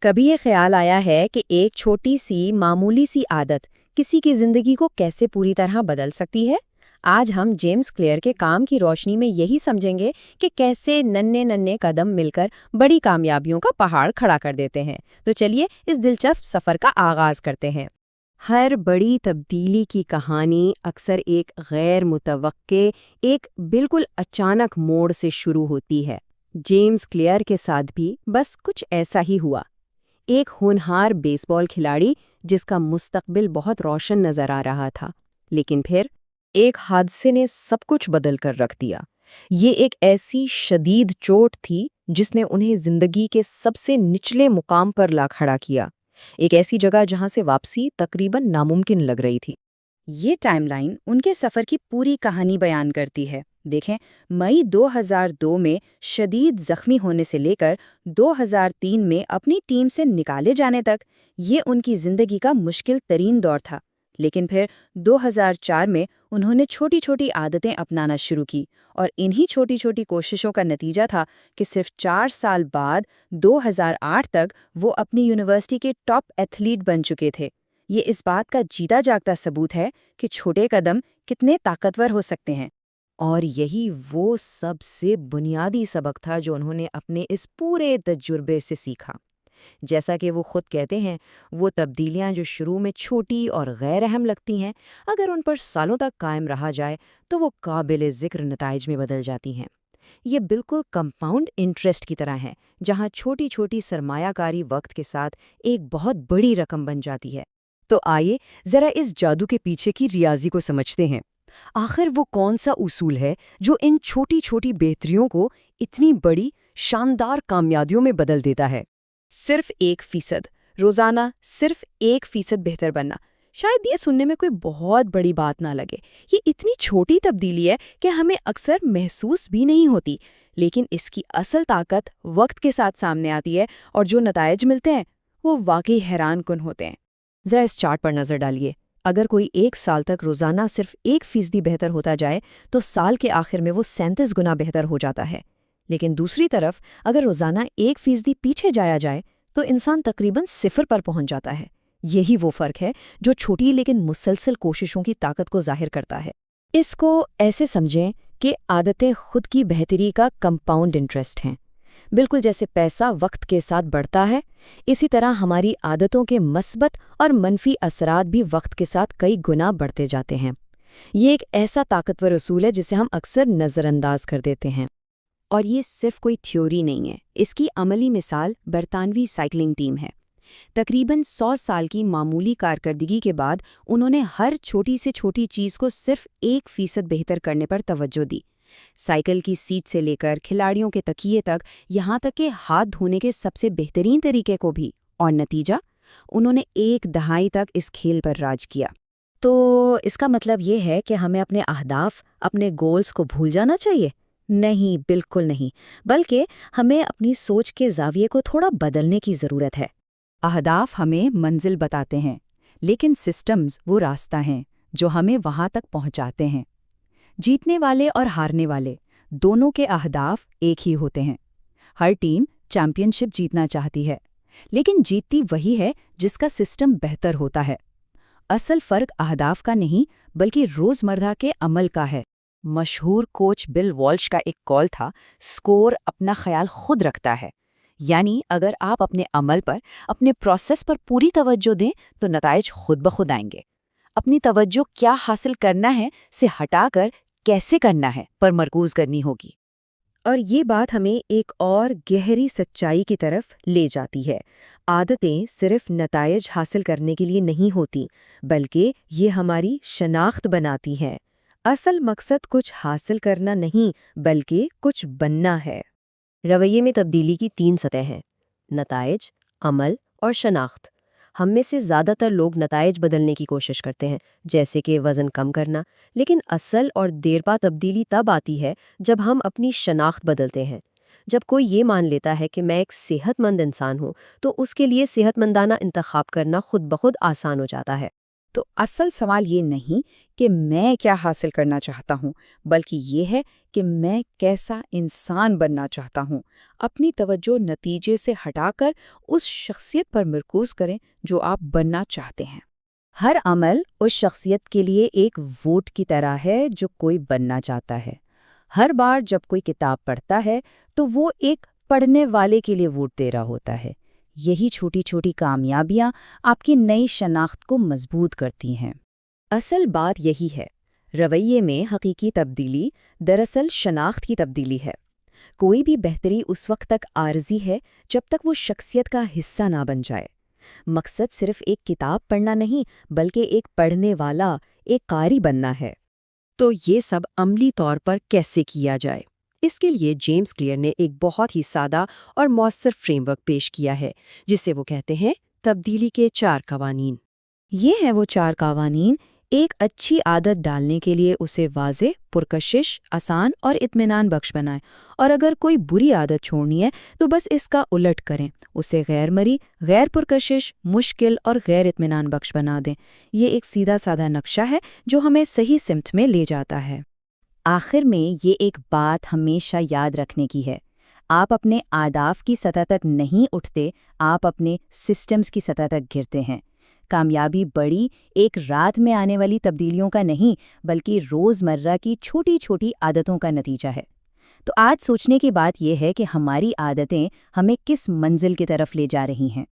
کبھی یہ خیال آیا ہے کہ ایک چھوٹی سی معمولی سی عادت کسی کی زندگی کو کیسے پوری طرح بدل سکتی ہے؟ آج ہم جیمز کلیئر کے کام کی روشنی میں یہی سمجھیں گے کہ کیسے ننھے ننھے قدم مل کر بڑی کامیابیوں کا پہاڑ کھڑا کر دیتے ہیں۔ تو چلیے اس دلچسپ سفر کا آغاز کرتے ہیں۔ ہر بڑی تبدیلی کی کہانی اکثر ایک غیر متوقع، ایک بالکل اچانک موڑ سے شروع ہوتی ہے۔ جیمز کلیئر کے ساتھ بھی بس کچھ ایسا ہی ہوا۔ ایک ہونہار بیس بال کھلاڑی جس کا مستقبل بہت روشن نظر آ رہا تھا، لیکن پھر ایک حادثے نے سب کچھ بدل کر رکھ دیا۔ یہ ایک ایسی شدید چوٹ تھی جس نے انہیں زندگی کے سب سے نچلے مقام پر لا کھڑا کیا، ایک ایسی جگہ جہاں سے واپسی تقریباً ناممکن لگ رہی تھی۔ یہ ٹائم لائن ان کے سفر کی پوری کہانی بیان کرتی ہے۔ دیکھیں، مئی 2002 میں شدید زخمی ہونے سے لے کر 2003 میں اپنی ٹیم سے نکالے جانے تک یہ ان کی زندگی کا مشکل ترین دور تھا۔ لیکن پھر 2004 میں انہوں نے چھوٹی چھوٹی عادتیں اپنانا شروع کی، اور انہی چھوٹی چھوٹی کوششوں کا نتیجہ تھا کہ صرف 4 سال بعد 2008 تک وہ اپنی یونیورسٹی کے ٹاپ ایتھلیٹ بن چکے تھے۔ یہ اس بات کا جیتا جاگتا ثبوت ہے کہ چھوٹے قدم کتنے طاقتور ہو سکتے ہیں۔ اور یہی وہ سب سے بنیادی سبق تھا جو انہوں نے اپنے اس پورے تجربے سے سیکھا۔ جیسا کہ وہ خود کہتے ہیں، وہ تبدیلیاں جو شروع میں چھوٹی اور غیر اہم لگتی ہیں، اگر ان پر سالوں تک قائم رہا جائے تو وہ قابل ذکر نتائج میں بدل جاتی ہیں۔ یہ بالکل کمپاؤنڈ انٹرسٹ کی طرح ہے، جہاں چھوٹی چھوٹی سرمایہ کاری وقت کے ساتھ ایک بہت بڑی رقم بن جاتی ہے۔ تو آئیے ذرا اس جادو کے پیچھے کی ریاضی کو سمجھتے ہیں۔ آخر وہ کون سا اصول ہے جو ان چھوٹی چھوٹی بہتریوں کو اتنی بڑی شاندار کامیابیوں میں بدل دیتا ہے؟ صرف 1%، روزانہ صرف 1% بہتر بننا۔ شاید یہ سننے میں کوئی بہت بڑی بات نہ لگے، یہ اتنی چھوٹی تبدیلی ہے کہ ہمیں اکثر محسوس بھی نہیں ہوتی، لیکن اس کی اصل طاقت وقت کے ساتھ سامنے آتی ہے، اور جو نتائج ملتے ہیں وہ واقعی حیران کن ہوتے ہیں۔ ذرا اس چارٹ پر نظر ڈالیے۔ اگر کوئی 1 سال تک روزانہ صرف 1% بہتر ہوتا جائے تو سال کے آخر میں وہ 37 گنا بہتر ہو جاتا ہے۔ لیکن دوسری طرف اگر روزانہ 1% پیچھے جایا جائے تو انسان تقریباً 0 پر پہنچ جاتا ہے۔ یہی وہ فرق ہے جو چھوٹی لیکن مسلسل کوششوں کی طاقت کو ظاہر کرتا ہے۔ اس کو ایسے سمجھیں کہ عادتیں خود کی بہتری کا کمپاؤنڈ انٹرسٹ ہیں۔ بالکل جیسے پیسہ وقت کے ساتھ بڑھتا ہے، اسی طرح ہماری عادتوں کے مثبت اور منفی اثرات بھی وقت کے ساتھ کئی گنا بڑھتے جاتے ہیں۔ یہ ایک ایسا طاقتور اصول ہے جسے ہم اکثر نظر انداز کر دیتے ہیں۔ اور یہ صرف کوئی تھیوری نہیں ہے، اس کی عملی مثال برطانوی سائیکلنگ ٹیم ہے۔ تقریباً 100 سال کی معمولی کارکردگی کے بعد انہوں نے ہر چھوٹی سے چھوٹی چیز کو صرف 1% بہتر کرنے پر توجہ دی۔ سائیکل کی سیٹ سے لے کر کھلاڑیوں کے تکیے تک، یہاں تک کہ ہاتھ دھونے کے سب سے بہترین طریقے کو بھی، اور نتیجہ انہوں نے 1 دہائی تک اس کھیل پر راج کیا۔ تو اس کا مطلب یہ ہے کہ ہمیں اپنے اہداف، اپنے گولز کو بھول جانا چاہیے؟ نہیں، بالکل نہیں، بلکہ ہمیں اپنی سوچ کے زاویے کو تھوڑا بدلنے کی ضرورت ہے۔ اہداف ہمیں منزل بتاتے ہیں، لیکن سسٹمز وہ راستہ ہیں جو ہمیں وہاں تک پہنچاتے ہیں۔ جیتنے والے اور ہارنے والے دونوں کے اہداف ایک ہی ہوتے ہیں۔ ہر ٹیم چیمپئن شپ جیتنا چاہتی ہے، لیکن جیتتی وہی ہے جس کا سسٹم بہتر ہوتا ہے۔ اصل فرق اہداف کا نہیں بلکہ روزمرہ کے عمل کا ہے۔ مشہور کوچ بل والش کا ایک قول تھا، اسکور اپنا خیال خود رکھتا ہے۔ یعنی اگر آپ اپنے عمل پر، اپنے پروسیس پر پوری توجہ دیں تو نتائج خود بخود آئیں گے۔ اپنی توجہ کیا حاصل کرنا ہے سے ہٹا کر کیسے کرنا ہے پر مرکوز کرنی ہوگی۔ اور یہ بات ہمیں ایک اور گہری سچائی کی طرف لے جاتی ہے۔ عادتیں صرف نتائج حاصل کرنے کے لیے نہیں ہوتی، بلکہ یہ ہماری شناخت بناتی ہیں۔ اصل مقصد کچھ حاصل کرنا نہیں بلکہ کچھ بننا ہے۔ رویے میں تبدیلی کی 3 سطح ہیں: نتائج، عمل اور شناخت۔ ہم میں سے زیادہ تر لوگ نتائج بدلنے کی کوشش کرتے ہیں، جیسے کہ وزن کم کرنا، لیکن اصل اور دیرپا تبدیلی تب آتی ہے جب ہم اپنی شناخت بدلتے ہیں۔ جب کوئی یہ مان لیتا ہے کہ میں ایک صحت مند انسان ہوں تو اس کے لیے صحت مندانہ انتخاب کرنا خود بخود آسان ہو جاتا ہے۔ تو اصل سوال یہ نہیں کہ میں کیا حاصل کرنا چاہتا ہوں، بلکہ یہ ہے کہ میں کیسا انسان بننا چاہتا ہوں۔ اپنی توجہ نتیجے سے ہٹا کر اس شخصیت پر مرکوز کریں جو آپ بننا چاہتے ہیں۔ ہر عمل اس شخصیت کے لیے ایک ووٹ کی طرح ہے جو کوئی بننا چاہتا ہے۔ ہر بار جب کوئی کتاب پڑھتا ہے تو وہ ایک پڑھنے والے کے لیے ووٹ دے رہا ہوتا ہے۔ یہی چھوٹی چھوٹی کامیابیاں آپ کی نئی شناخت کو مضبوط کرتی ہیں۔ اصل بات یہی ہے، رویے میں حقیقی تبدیلی دراصل شناخت کی تبدیلی ہے۔ کوئی بھی بہتری اس وقت تک عارضی ہے جب تک وہ شخصیت کا حصہ نہ بن جائے۔ مقصد صرف ایک کتاب پڑھنا نہیں بلکہ ایک پڑھنے والا، ایک قاری بننا ہے۔ تو یہ سب عملی طور پر کیسے کیا جائے؟ اس کے لیے جیمز کلیئر نے ایک بہت ہی سادہ اور مؤثر فریم ورک پیش کیا ہے جسے وہ کہتے ہیں تبدیلی کے 4 قوانین۔ یہ ہیں وہ 4 قوانین۔ ایک اچھی عادت ڈالنے کے لیے اسے واضح، پرکشش، آسان اور اطمینان بخش بنائیں، اور اگر کوئی بری عادت چھوڑنی ہے تو بس اس کا الٹ کریں، اسے غیر مری، غیر پرکشش، مشکل اور غیر اطمینان بخش بنا دیں۔ یہ ایک سیدھا سادہ نقشہ ہے جو ہمیں صحیح سمت میں لے جاتا ہے۔ آخر میں یہ ایک بات ہمیشہ یاد رکھنے کی ہے، آپ اپنے اہداف کی سطح تک نہیں اٹھتے، آپ اپنے سسٹمز کی سطح تک گرتے ہیں۔ کامیابی بڑی ایک رات میں آنے والی تبدیلیوں کا نہیں بلکہ روزمرہ کی چھوٹی چھوٹی عادتوں کا نتیجہ ہے۔ تو آج سوچنے کی بات یہ ہے کہ ہماری عادتیں ہمیں کس منزل کی طرف لے جا رہی ہیں۔